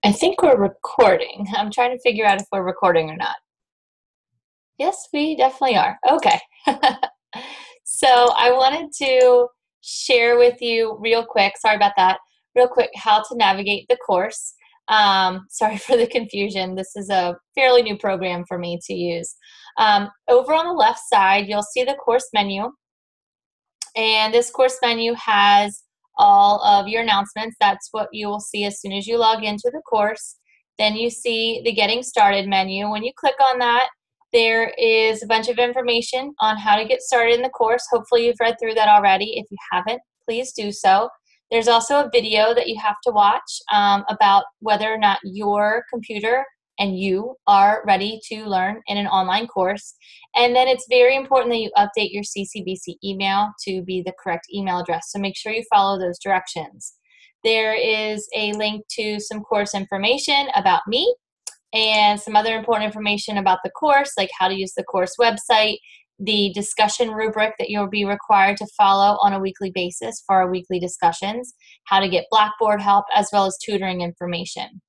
I think we're recording. I'm trying to figure out if we're recording or not. Yes, we definitely are. Okay. So I wanted to share with you real quick, sorry about that, real quick, how to navigate the course. Sorry for the confusion. This is a fairly new program for me to use. Over on the left side, you'll see the course menu. And this course menu has all of your announcements. That's what you will see as soon as you log into the course. Then you see the Getting Started menu. When you click on that, there is a bunch of information on how to get started in the course. Hopefully you've read through that already. If you haven't, please do so. There's also a video that you have to watch about whether or not your computer and you are ready to learn in an online course. And then it's very important that you update your CCBC email to be the correct email address. So make sure you follow those directions. There is a link to some course information about me and some other important information about the course, like how to use the course website, the discussion rubric that you'll be required to follow on a weekly basis for our weekly discussions, how to get Blackboard help, as well as tutoring information.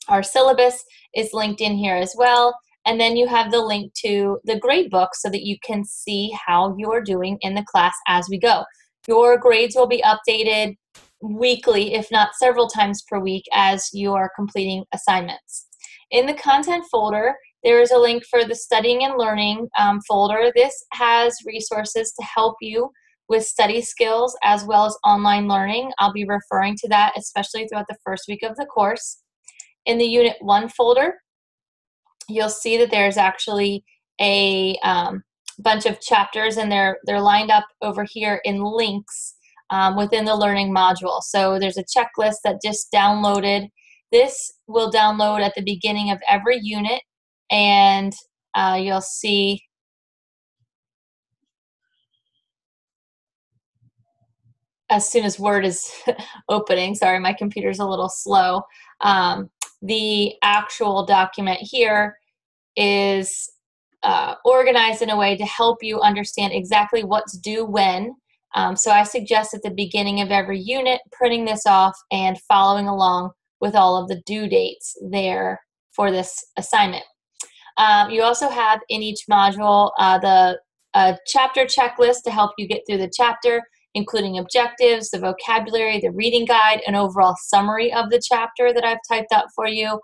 Our syllabus is linked in here as well. And then you have the link to the grade book so that you can see how you're doing in the class as we go. Your grades will be updated weekly, if not several times per week, as you are completing assignments. In the content folder, there is a link for the studying and learning folder. This has resources to help you with study skills as well as online learning. I'll be referring to that, especially throughout the first week of the course. In the Unit 1 folder, you'll see that there's actually a bunch of chapters, and they're lined up over here in links within the learning module. So there's a checklist that just downloaded. This will download at the beginning of every unit, and you'll see as soon as Word is opening. Sorry, my computer's a little slow. The actual document here is organized in a way to help you understand exactly what's due when. So I suggest at the beginning of every unit printing this off and following along with all of the due dates there for this assignment. You also have in each module the chapter checklist to help you get through the chapter, including objectives, the vocabulary, the reading guide, an overall summary of the chapter that I've typed up for you,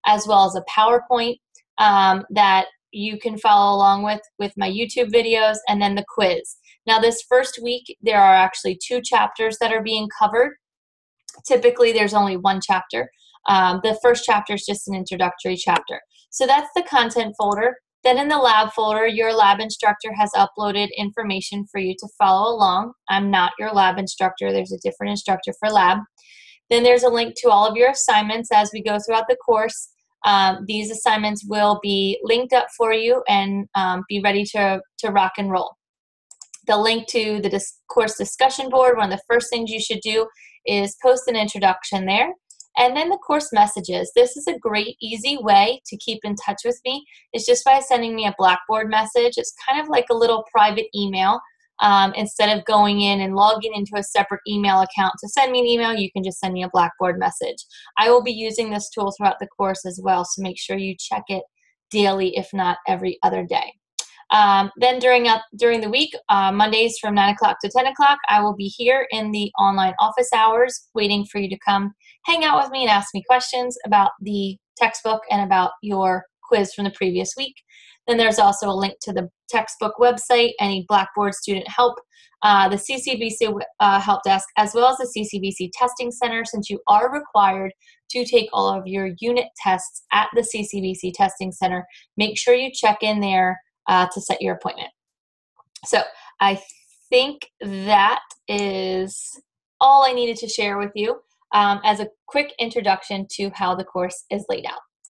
as well as a PowerPoint that you can follow along with my YouTube videos, and then the quiz. Now this first week, there are actually 2 chapters that are being covered. Typically, there's only 1 chapter. The first chapter is just an introductory chapter. So that's the content folder. Then in the lab folder, your lab instructor has uploaded information for you to follow along. I'm not your lab instructor. There's a different instructor for lab. Then there's a link to all of your assignments as we go throughout the course. These assignments will be linked up for you and be ready to rock and roll. The link to the course discussion board, one of the first things you should do is post an introduction there. And then the course messages. This is a great, easy way to keep in touch with me. It's just by sending me a Blackboard message. It's kind of like a little private email. Instead of going in and logging into a separate email account to send me an email, you can just send me a Blackboard message. I will be using this tool throughout the course as well, so make sure you check it daily, if not every other day. Then during the week, Mondays from 9 o'clock to 10 o'clock, I will be here in the online office hours waiting for you to come hang out with me and ask me questions about the textbook and about your quiz from the previous week. Then there's also a link to the textbook website, any Blackboard student help, the CCBC help desk, as well as the CCBC testing center, since you are required to take all of your unit tests at the CCBC testing center. Make sure you check in there to set your appointment. So I think that is all I needed to share with you as a quick introduction to how the course is laid out.